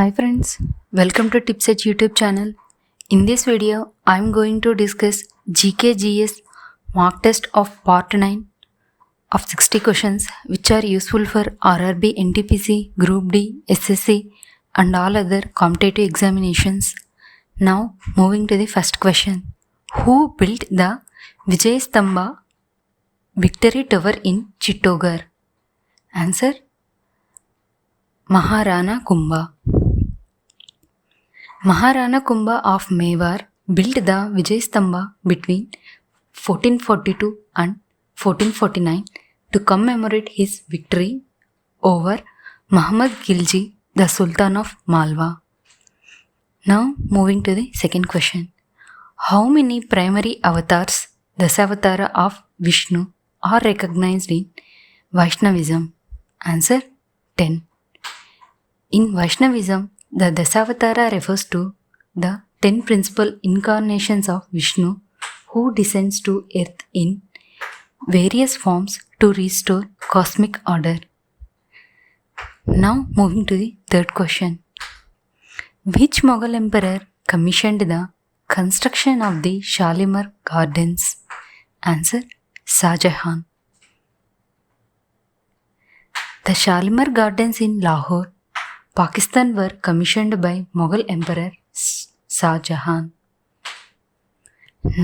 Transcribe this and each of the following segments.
Hi friends, welcome to Tips Edge YouTube channel. In this video, I am going to discuss GKGS mock test of part 9 of 60 questions which are useful for RRB, NTPC, Group D, SSC and all other competitive examinations. Now moving to the first question. Who built the Vijay Stamba Victory Tower in Chittorgarh? Answer: Maharana Kumbha. Maharana Kumbha of Mewar built the Vijay Stamba between 1442 and 1449 to commemorate his victory over Muhammad Khilji, the Sultan of Malwa. Now moving to the second question. How many primary avatars, Dasavatara of Vishnu, are recognized in Vaishnavism? Answer: 10. In Vaishnavism, the Dasavatara refers to the 10 principal incarnations of Vishnu who descends to earth in various forms to restore cosmic order. Now moving to the third question. Which Mughal emperor commissioned the construction of the Shalimar Gardens? Answer: Shah Jahan. The Shalimar Gardens in Lahore, Pakistan were commissioned by Mughal Emperor Shah Jahan.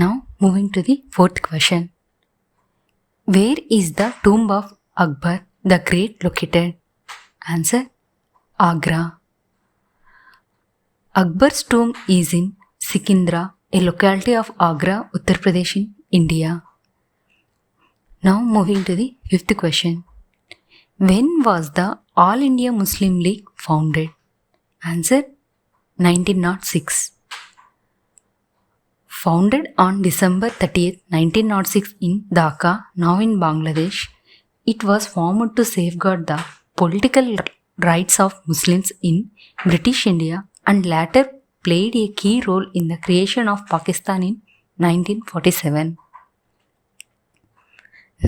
Now moving to the fourth question. Where is the tomb of Akbar the Great located? Answer: Agra. Akbar's tomb is in Sikindra, a locality of Agra, Uttar Pradesh in India. Now moving to the fifth question. When was the All India Muslim League founded? Answer: 1906. Founded on December 30th, 1906 in Dhaka, now in Bangladesh, it was formed to safeguard the political rights of Muslims in British India and later played a key role in the creation of Pakistan in 1947.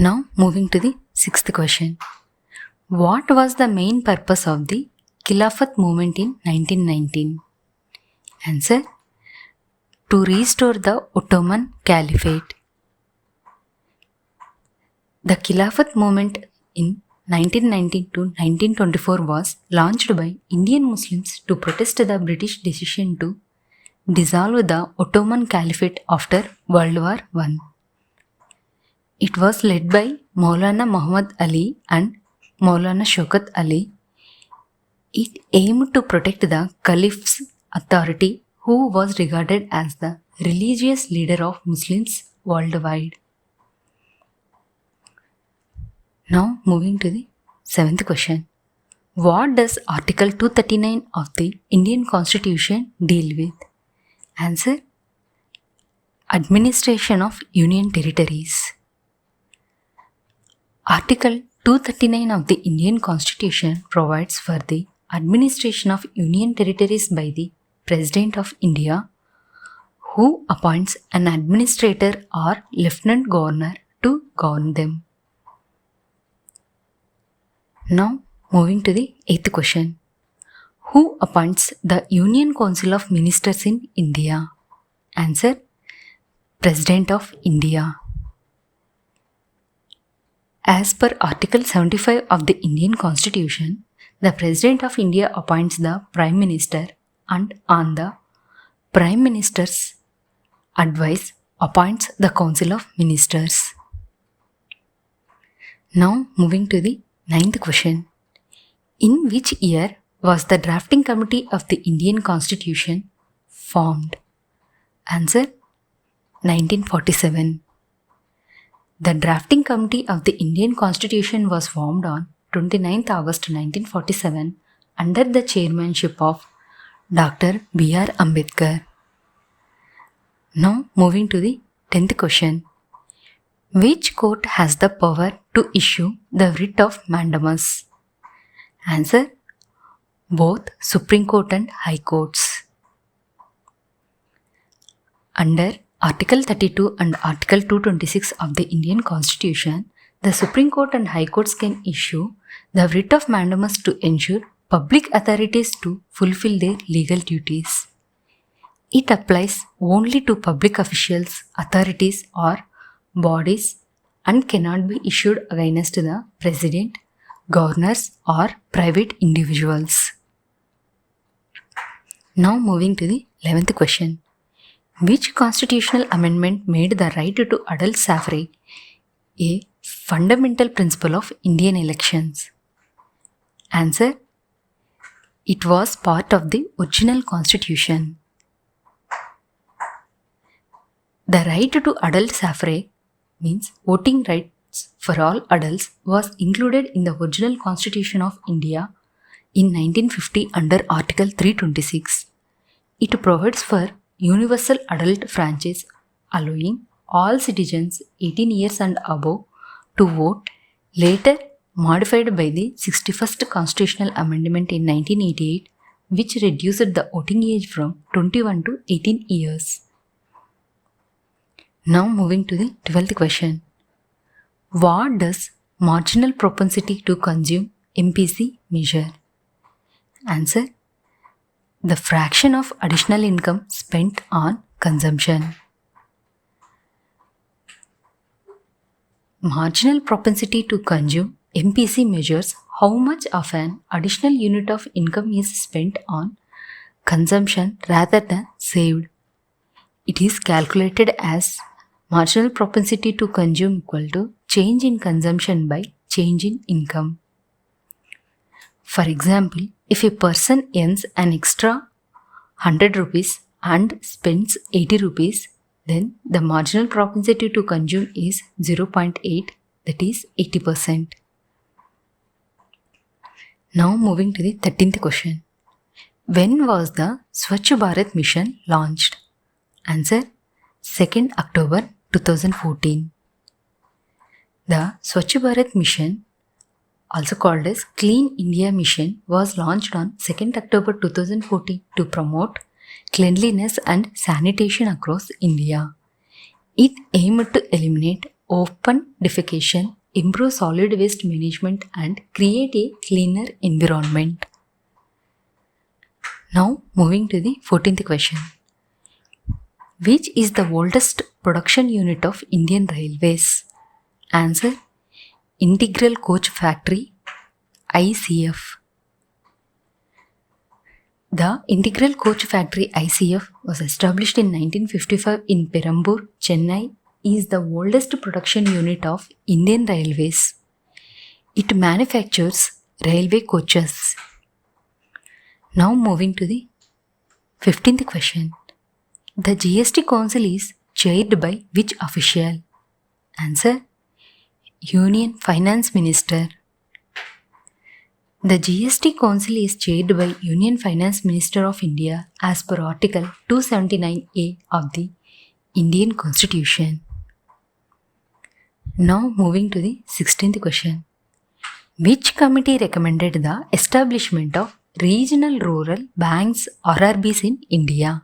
Now moving to the sixth question. What was the main purpose of the Khilafat movement in 1919? Answer: to restore the Ottoman Caliphate. The Khilafat movement in 1919 to 1924 was launched by Indian Muslims to protest the British decision to dissolve the Ottoman Caliphate after World War I. It was led by Maulana Muhammad Ali and Maulana Shaukat Ali. It aimed to protect the Caliph's authority, who was regarded as the religious leader of Muslims worldwide. Now moving to the seventh question. What does Article 239 of the Indian Constitution deal with? Answer: administration of Union territories. Article 239 of the Indian Constitution provides for the administration of Union territories by the President of India, who appoints an administrator or lieutenant governor to govern them. Now moving to the eighth question. Who appoints the Union Council of Ministers in India? Answer: President of India. As per Article 75 of the Indian Constitution, the President of India appoints the Prime Minister and on the Prime Minister's advice appoints the Council of Ministers. Now moving to the ninth question. In which year was the drafting committee of the Indian Constitution formed? Answer: 1947. The drafting committee of the Indian Constitution was formed on 29th August 1947 under the chairmanship of Dr. B.R. Ambedkar. Now moving to the 10th question. Which court has the power to issue the writ of mandamus? Answer: both Supreme Court and High Courts. Under Article 32 and Article 226 of the Indian Constitution, the Supreme Court and High Courts can issue the writ of mandamus to ensure public authorities to fulfill their legal duties. It applies only to public officials, authorities, or bodies and cannot be issued against the president, governors, or private individuals. Now moving to the 11th question. Which constitutional amendment made the right to adult suffrage a fundamental principle of Indian elections? Answer: it was part of the original constitution. The right to adult suffrage means voting rights for all adults was included in the original Constitution of India in 1950 under Article 326. It provides for universal adult franchise, allowing all citizens 18 years and above to vote, later modified by the 61st Constitutional Amendment in 1988, which reduced the voting age from 21 to 18 years. Now moving to the 12th question. What does marginal propensity to consume MPC measure? Answer: the fraction of additional income spent on consumption. Marginal propensity to consume MPC measures how much of an additional unit of income is spent on consumption rather than saved. It is calculated as marginal propensity to consume equal to change in consumption by change in income. For example, if a person earns an extra 100 rupees and spends 80 rupees, then the marginal propensity to consume is 0.8, that is 80%. Now moving to the 13th question. When was the Swachh Bharat Mission launched? Answer: 2nd October 2014. The Swachh Bharat Mission, also called as Clean India Mission, was launched on 2nd October 2014 to promote cleanliness and sanitation across India. It aimed to eliminate open defecation, improve solid waste management, and create a cleaner environment. Now moving to the 14th question. Which is the oldest production unit of Indian Railways? Answer: Integral Coach Factory, ICF. The Integral Coach Factory, ICF, was established in 1955 in Perambur, Chennai, is the oldest production unit of Indian Railways. It manufactures railway coaches. Now moving to the 15th question. The GST Council is chaired by which official? Answer: Union Finance Minister. The GST Council is chaired by Union Finance Minister of India as per Article 279A of the Indian Constitution. Now moving to the 16th question. Which committee recommended the establishment of regional rural banks, RRBs, in India?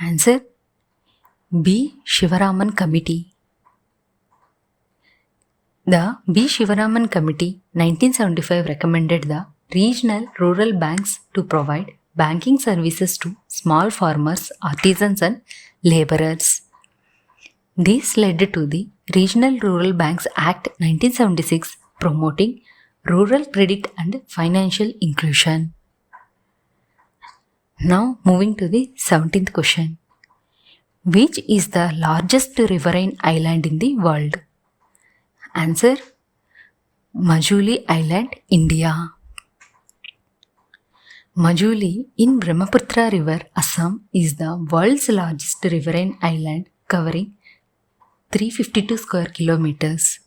Answer: B. Shivaraman Committee. The B. Shivaraman Committee 1975 recommended the regional rural banks to provide banking services to small farmers, artisans, and laborers. This led to the Regional Rural Banks Act 1976, promoting rural credit and financial inclusion. Now moving to the 17th question. Which is the largest riverine island in the world? Answer: Majuli Island, India. Majuli in Brahmaputra River, Assam, is the world's largest riverine island, covering 352 square kilometers.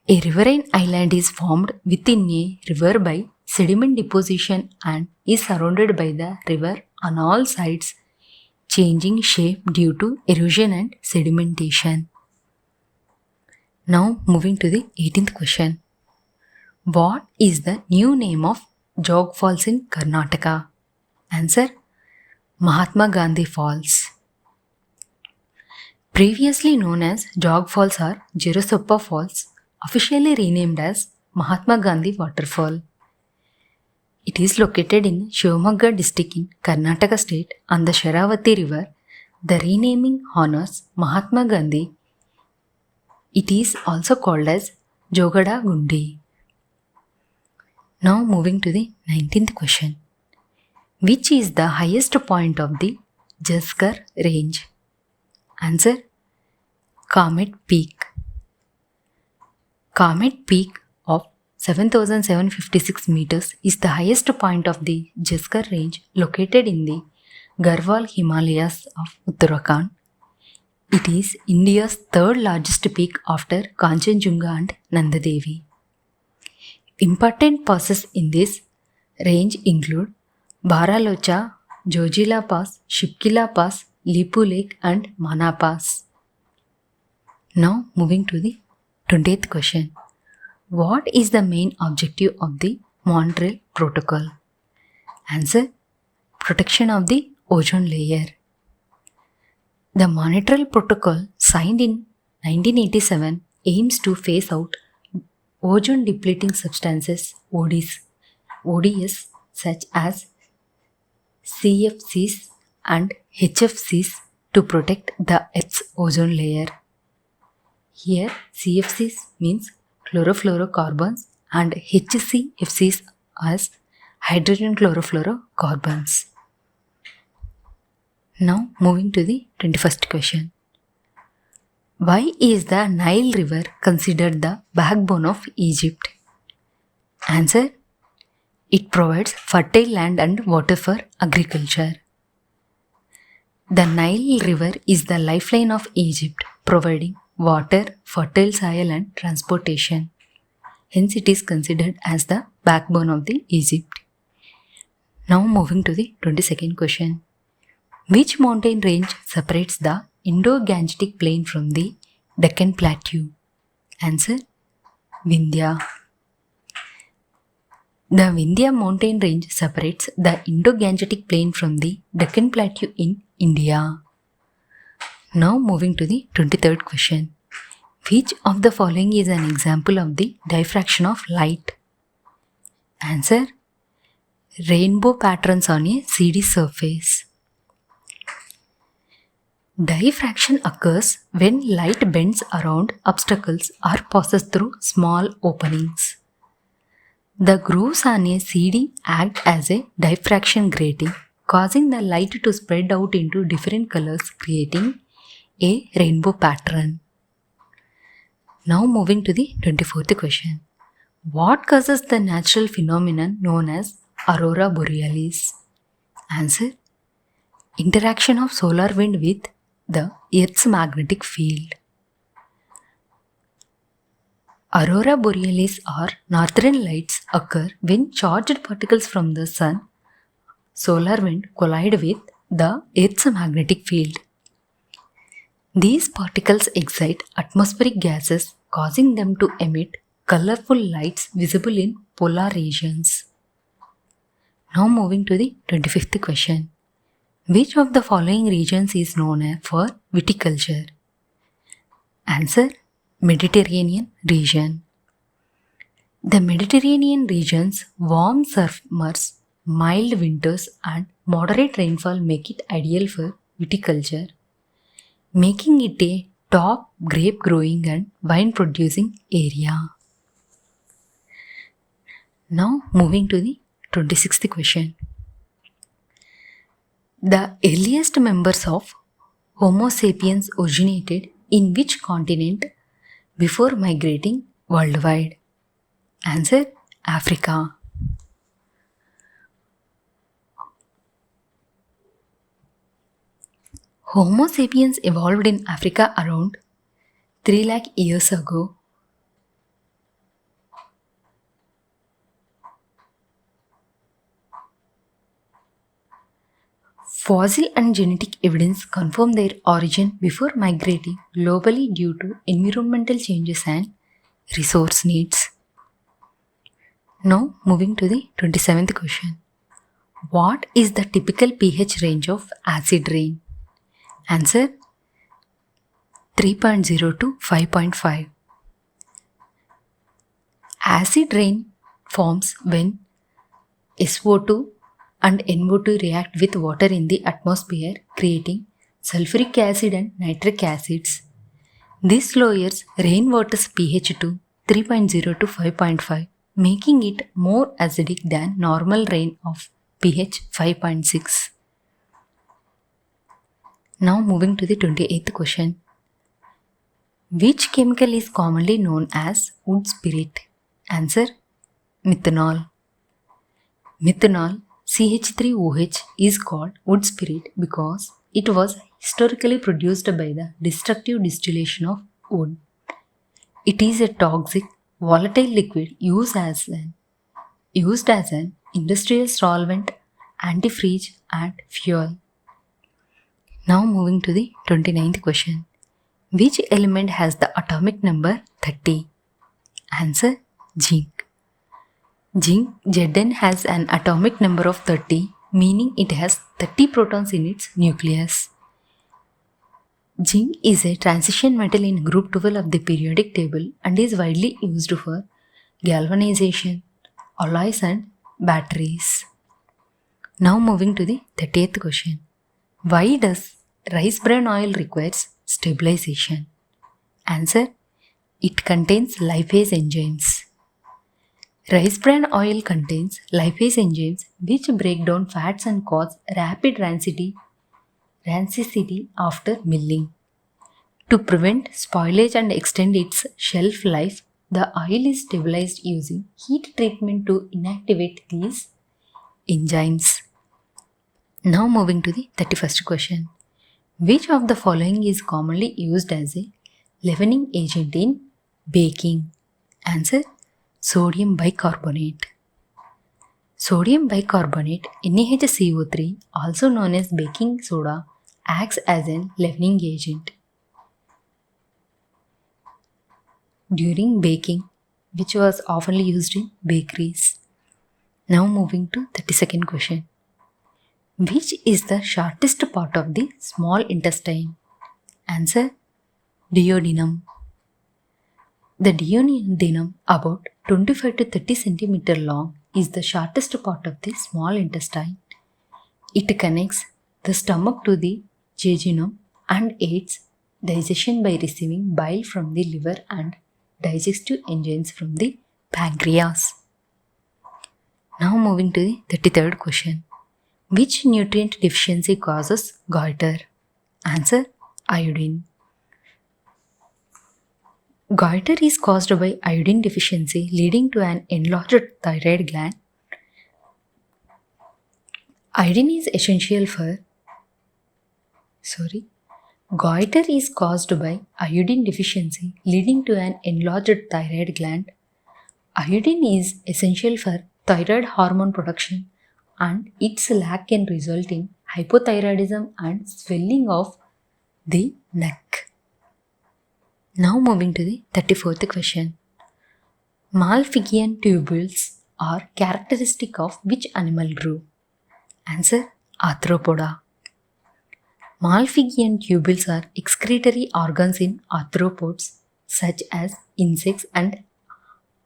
A riverine island is formed within a river by sediment deposition and is surrounded by the river on all sides, changing shape due to erosion and sedimentation. Now moving to the 18th question. What is the new name of Jog Falls in Karnataka? Answer: Mahatma Gandhi Falls. Previously known as Jog Falls or Jirasoppa Falls, officially renamed as Mahatma Gandhi Waterfall. It is located in Shivamogga district in Karnataka state on the Sharavati river. The renaming honors Mahatma Gandhi. It is also called as Jogada Gundi. Now moving to the 19th question. Which is the highest point of the Jaskar range? Answer: Comet Peak. Comet Peak of 7,756 meters is the highest point of the Jaskar range located in the Garhwal Himalayas of Uttarakhand. It is India's third largest peak after Kanchenjunga and Nanda Devi. Important passes in this range include Baralocha, Jojila Pass, Shipkila Pass, Lipu Lake and Mana Pass. Now moving to the 20th question. What is the main objective of the Montreal Protocol? Answer: protection of the ozone layer. The Montreal Protocol, signed in 1987, aims to phase out ozone depleting substances ODS such as CFCs and HFCs to protect the Earth's ozone layer. Here CFCs means chlorofluorocarbons and HCFCs as hydrogen chlorofluorocarbons. Now moving to the 21st question. Why is the Nile River considered the backbone of Egypt? Answer: it provides fertile land and water for agriculture. The Nile River is the lifeline of Egypt, providing water, fertile soil and transportation. Hence it is considered as the backbone of the Egypt. Now moving to the 22nd question. Which mountain range separates the Indo-Gangetic Plain from the Deccan Plateau? Answer: Vindhya. The Vindhya mountain range separates the Indo-Gangetic Plain from the Deccan Plateau in India. Now moving to the 23rd question. Which of the following is an example of the diffraction of light? Answer: rainbow patterns on a CD surface. Diffraction occurs when light bends around obstacles or passes through small openings. The grooves on a CD act as a diffraction grating, causing the light to spread out into different colors, creating a rainbow pattern. Now moving to the 24th question. What causes the natural phenomenon known as aurora borealis? Answer: interaction of solar wind with the Earth's magnetic field. Aurora borealis or northern lights occur when charged particles from the sun, solar wind collide with the Earth's magnetic field. These particles excite atmospheric gases, causing them to emit colorful lights visible in polar regions. Now moving to the 25th question. Which of the following regions is known for viticulture? Answer: Mediterranean region. The Mediterranean region's warm summers, mild winters and moderate rainfall make it ideal for viticulture, making it a top grape growing and wine producing area. Now moving to the 26th question. The earliest members of Homo sapiens originated in which continent before migrating worldwide? Answer: Africa. Homo sapiens evolved in Africa around 3 lakh years ago. Fossil and genetic evidence confirm their origin before migrating globally due to environmental changes and resource needs. Now moving to the 27th question. What is the typical pH range of acid rain? Answer: 3.0 to 5.5. Acid rain forms when SO2 and NO2 react with water in the atmosphere, creating sulfuric acid and nitric acids. This lowers rainwater's pH to 3.0 to 5.5, making it more acidic than normal rain of pH 5.6. Now moving to the 28th question. Which chemical is commonly known as wood spirit? Answer: methanol. Methanol CH3OH is called wood spirit because it was historically produced by the destructive distillation of wood. It is a toxic, volatile liquid used as an industrial solvent, antifreeze, and fuel. Now moving to the 29th question. Which element has the atomic number 30? Answer: zinc. Zinc Zn has an atomic number of 30, meaning it has 30 protons in its nucleus. Zinc is a transition metal in group 12 of the periodic table and is widely used for galvanization, alloys and batteries. Now moving to the 30th question. Why does rice bran oil requires stabilization? Answer: it contains lipase enzymes. Rice bran oil contains lipase enzymes which break down fats and cause rapid rancidity after milling. To prevent spoilage and extend its shelf life, the oil is stabilized using heat treatment to inactivate these enzymes. Now moving to the 31st question. Which of the following is commonly used as a leavening agent in baking? Answer: sodium bicarbonate. Sodium bicarbonate NaHCO3, also known as baking soda, acts as an leavening agent during baking, which was often used in bakeries. Now moving to 32nd question. Which is the shortest part of the small intestine? Answer: duodenum. The duodenum, about 25 to 30 cm long, is the shortest part of the small intestine. It connects the stomach to the jejunum and aids digestion by receiving bile from the liver and digestive enzymes from the pancreas. Now moving to the 33rd question. Which nutrient deficiency causes goiter? Answer: iodine. Goiter is caused by iodine deficiency, leading to an enlarged thyroid gland. Goiter is caused by iodine deficiency, leading to an enlarged thyroid gland. Iodine is essential for thyroid hormone production, and its lack can result in hypothyroidism and swelling of the neck. Now moving to the 34th question. Malpighian tubules are characteristic of which animal group? Answer: Arthropoda. Malpighian tubules are excretory organs in arthropods such as insects and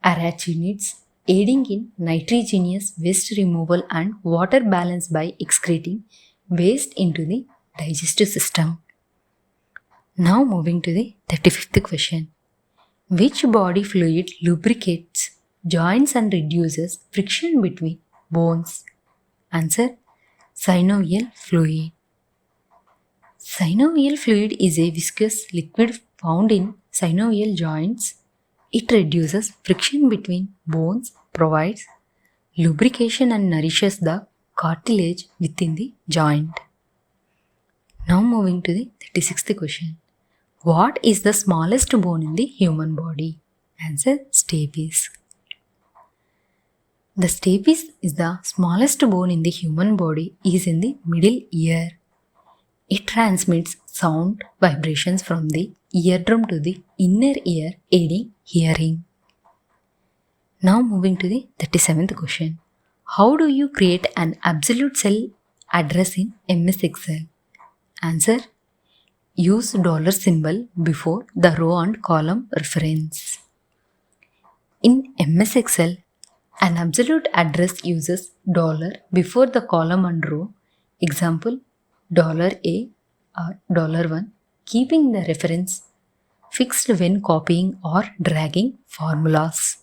arachnids, aiding in nitrogenous waste removal and water balance by excreting waste into the digestive system. Now moving to the 35th question. Which body fluid lubricates joints and reduces friction between bones? Answer: synovial fluid. Synovial fluid is a viscous liquid found in synovial joints. It reduces friction between bones, provides lubrication and nourishes the cartilage within the joint. Now moving to the 36th question. What is the smallest bone in the human body? Answer: stapes. The stapes is the smallest bone in the human body, is in the middle ear. It transmits sound vibrations from the eardrum to the inner ear, aiding hearing. Now moving to the 37th question. How do you create an absolute cell address in MS Excel? Answer: use dollar symbol before the row and column reference. In MS Excel, An absolute address uses dollar before the column and row. Example, $A or $1, keeping the reference fixed when copying or dragging formulas.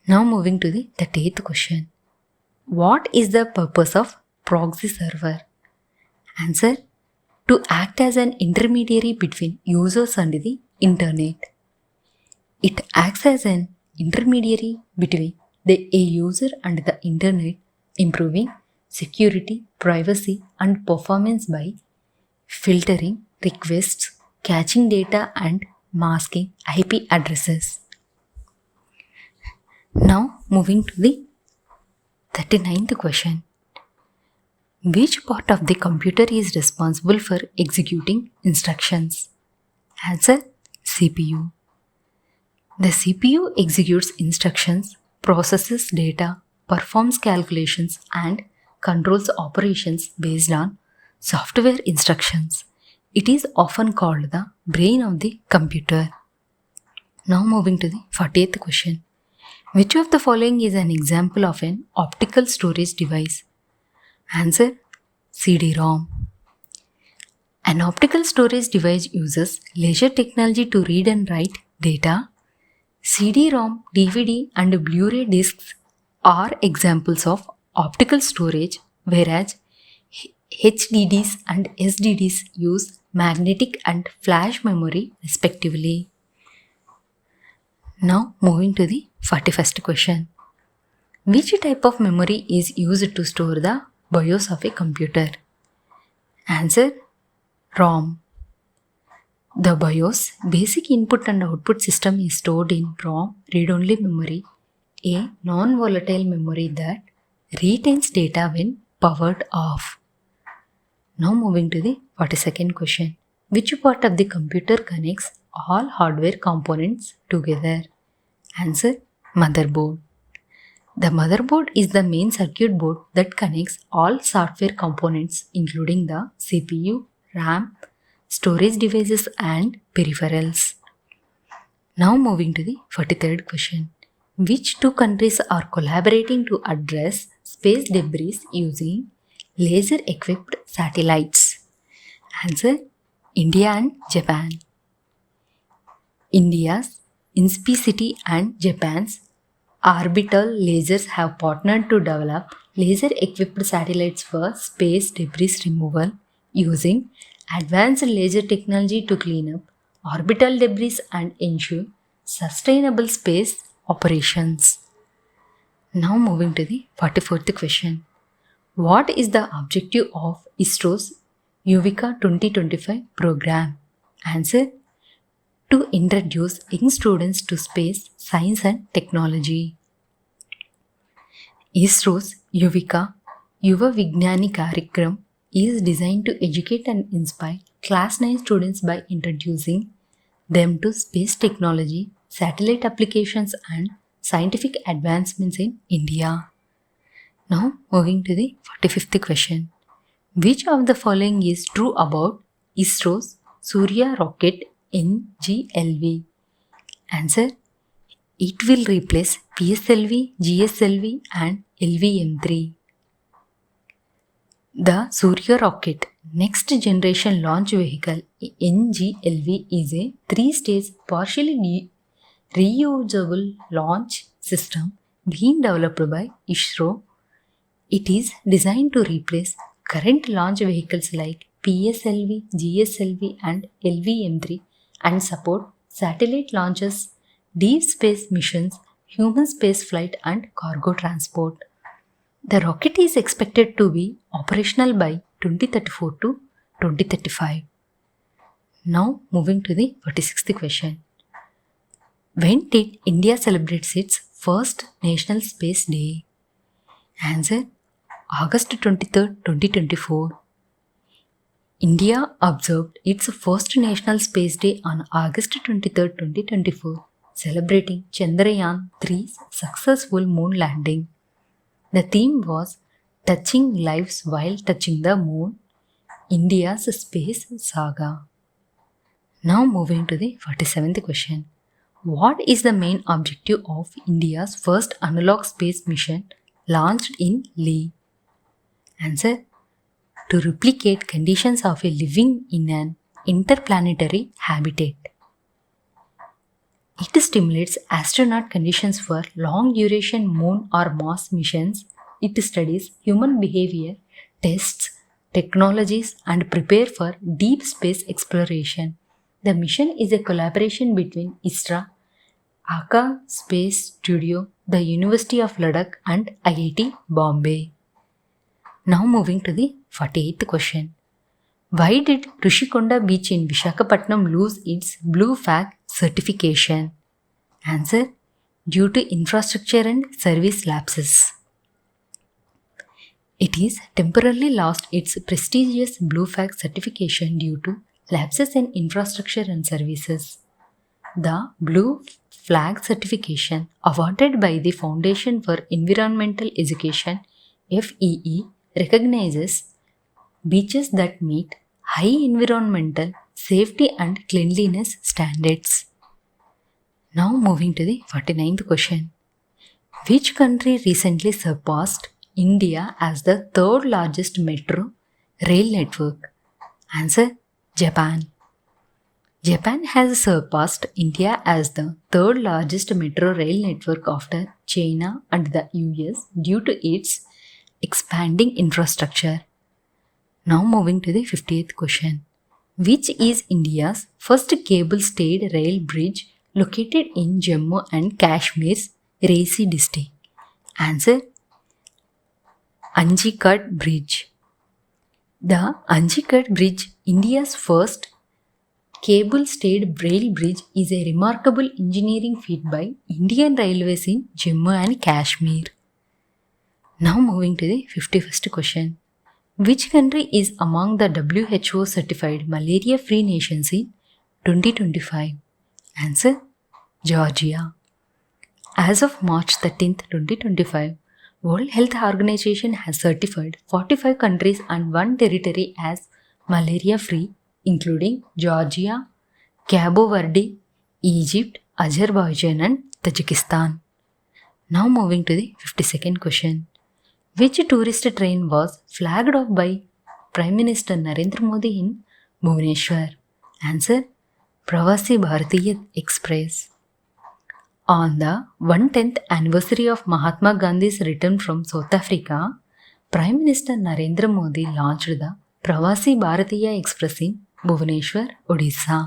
Now moving to the 38th question. What is the purpose of proxy server? Answer, to act as an intermediary between users and the internet. It acts as an intermediary between a user and the internet, improving security, privacy, and performance by filtering requests, catching data, and masking IP addresses. Now moving to the 39th question. Which part of the computer is responsible for executing instructions? Answer, CPU. The CPU executes instructions, processes data, performs calculations, and controls operations based on software instructions. It is often called the brain of the computer. Now moving to the 40th question. Which of the following is an example of an optical storage device? Answer, CD-ROM. An optical storage device uses laser technology to read and write data. CD-ROM, DVD, and Blu-ray discs are examples of optical storage, whereas HDDs and SDDs use magnetic and flash memory respectively. Now moving to the 41st question. Which type of memory is used to store the BIOS of a computer? Answer, ROM. The BIOS, basic input and output system, is stored in ROM, read-only memory, a non-volatile memory that retains data when powered off. Now moving to the 42nd question. Which part of the computer connects all hardware components together? Answer, motherboard. The motherboard is the main circuit board that connects all software components, including the CPU, RAM, storage devices, and peripherals. Now moving to the 43rd question. Which two countries are collaborating to address space debris using laser-equipped satellites? Answer, India and Japan. India's INSPICity and Japan's Orbital Lasers have partnered to develop laser-equipped satellites for space debris removal using advanced laser technology to clean up orbital debris and ensure sustainable space operations. Now moving to the 44th question. What is the objective of ISRO's Yuvika 2025 program? Answer, to introduce young students to space, science, and technology. ISRO's Yuvika Yuva Vignani Karikram is designed to educate and inspire Class 9 students by introducing them to space technology, satellite applications, and scientific advancements in India. Now moving to the 45th question. Which of the following is true about ISRO's Surya rocket NGLV? Answer, it will replace PSLV, GSLV, and LVM3. The Surya rocket next generation launch vehicle NGLV is a 3-stage partially reusable launch system being developed by ISRO. It is designed to replace current launch vehicles like PSLV, GSLV, and LVM3 and support satellite launches, deep space missions, human space flight, and cargo transport. The rocket is expected to be operational by 2034 to 2035. Now moving to the 46th question. When did India celebrate its first National Space Day? Answer, August 23rd, 2024. India observed its first National Space Day on August 23rd, 2024, celebrating Chandrayaan-3's successful moon landing. The theme was Touching Lives While Touching the Moon, India's Space Saga. Now moving to the 47th question. What is the main objective of India's first analog space mission launched in Lee? Answer: to replicate conditions of a living in an interplanetary habitat. It stimulates astronaut conditions for long duration moon or Mars missions. It studies human behavior, tests technologies, and prepare for deep space exploration. The mission is a collaboration between ISRA, Aka Space Studio, the University of Ladakh, and IIT Bombay. Now moving to the 48th question. Why did Rishikonda beach in Vishakhapatnam lose its blue flag certification? Answer: due to infrastructure and service lapses. It is temporarily lost its prestigious blue flag certification due to lapses in infrastructure and services. The blue flag certification, awarded by the Foundation for Environmental Education (FEE), recognizes beaches that meet high environmental, safety and cleanliness standards. Now moving to the 49th question. Which country recently surpassed India as the third largest metro rail network? Answer: Japan. Japan has surpassed India as the third largest metro rail network after China and the US due to its expanding infrastructure. Now moving to the 50th question. Which is India's first cable-stayed rail bridge located in Jammu and Kashmir's Reasi district? Answer: Anjikat Bridge. The Anjikat Bridge, India's first cable-stayed rail bridge, is a remarkable engineering feat by Indian Railways in Jammu and Kashmir. Now moving to the 51st question. Which country is among the WHO certified malaria-free nations in 2025? Answer: Georgia. As of March 13, 2025, World Health Organization has certified 45 countries and 1 territory as malaria-free, including Georgia, Cabo Verde, Egypt, Azerbaijan and Tajikistan. Now moving to the 52nd question. Which tourist train was flagged off by Prime Minister Narendra Modi in Bhubaneswar? Answer: Pravasi Bharatiya Express. On the 110th anniversary of Mahatma Gandhi's return from South Africa, Prime Minister Narendra Modi launched the Pravasi Bharatiya Express in Bhubaneswar, Odisha.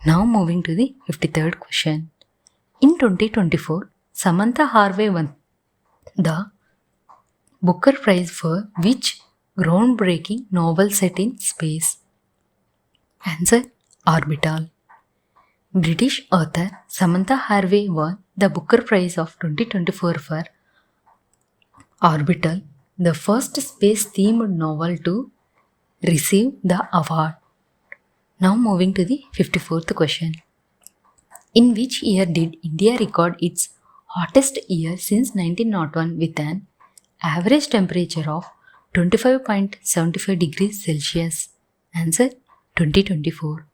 Now moving to the 53rd question. In 2024, Samantha Harvey won the Booker Prize for which groundbreaking novel set in space? Answer: Orbital. British author Samantha Harvey won the Booker Prize of 2024 for Orbital, the first space-themed novel to receive the award. Now moving to the 54th question. In which year did India record its hottest year since 1901 with an average temperature of 25.75 degrees Celsius? Answer: 2024.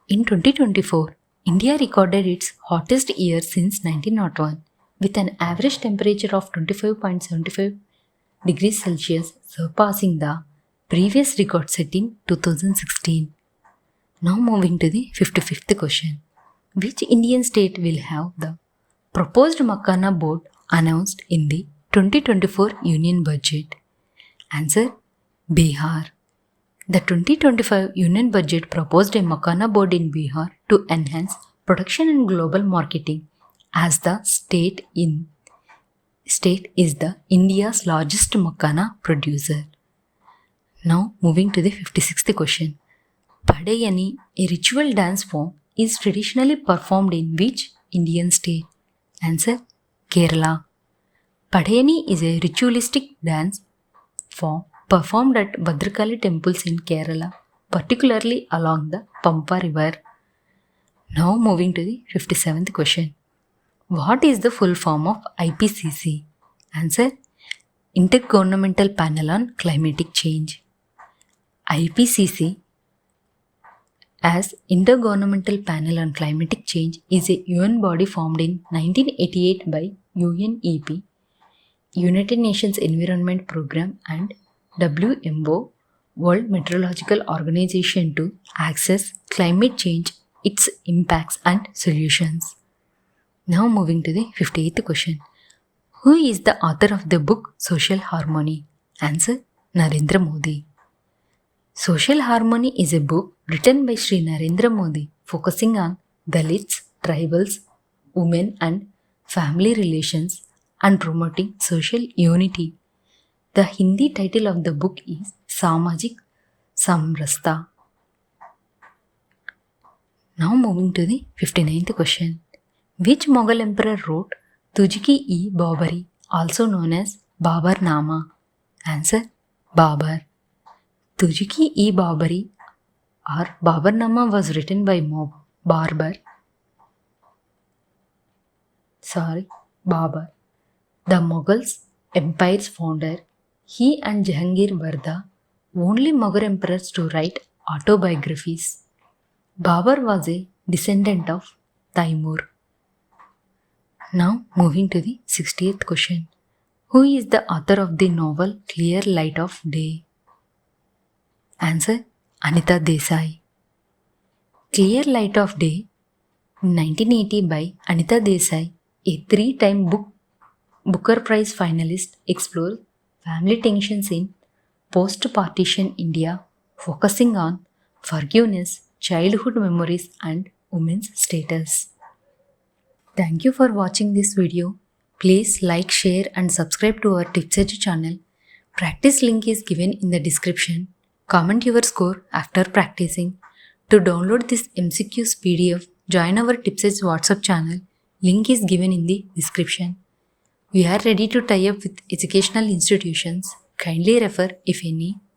In 2024, India recorded its hottest year since 1901 with an average temperature of 25.75 degrees Celsius, surpassing the previous record set in 2016. Now moving to the 55th question. Which Indian state will have the proposed Makana board announced in the 2024 Union Budget? Answer: Bihar. The 2025 Union Budget proposed a Makana board in Bihar to enhance production and global marketing, as the state is the India's largest Makana producer. Now moving to the 56th question. Padayani, a ritual dance form, is traditionally performed in which Indian state? Answer: Kerala. Padayani is a ritualistic dance form performed at Bhadrakali temples in Kerala, particularly along the Pampa river. Now moving to the 57th question. What is the full form of IPCC? Answer: Intergovernmental Panel on Climatic Change. IPCC as Intergovernmental Panel on Climatic Change is a UN body formed in 1988 by UNEP, United Nations Environment Programme, and WMO, World Meteorological Organization, to assess climate change, its impacts and solutions. Now moving to the 58th question. Who is the author of the book Social Harmony? Answer: Narendra Modi. Social Harmony is a book written by Sri Narendra Modi focusing on Dalits, tribals, women and family relations and promoting social unity. The Hindi title of the book is Samajik Samrasta. Now moving to the 59th question. Which Mughal emperor wrote Tujki-e-Babari, also known as Babarnama? Answer: Babur. Tujki-e-Babari or Babarnama was written by Babur, the Mughals empire's founder. He and Jahangir were the only Mughal emperors to write autobiographies. Babur was a descendant of Taimur. Now moving to the 60th question. Who is the author of the novel Clear Light of Day? Answer: Anita Desai. Clear Light of Day, 1980 by Anita Desai, a 3-time Booker Prize finalist, explores family tensions in post-partition India, focusing on forgiveness, childhood memories and women's status. Thank you for watching this video. Please like, share and subscribe to our Tips Edge channel. Practice link is given in the description. Comment your score after practicing. To download this MCQs PDF, join our Tips Edge WhatsApp channel. Link is given in the description. We are ready to tie up with educational institutions. Kindly refer if any.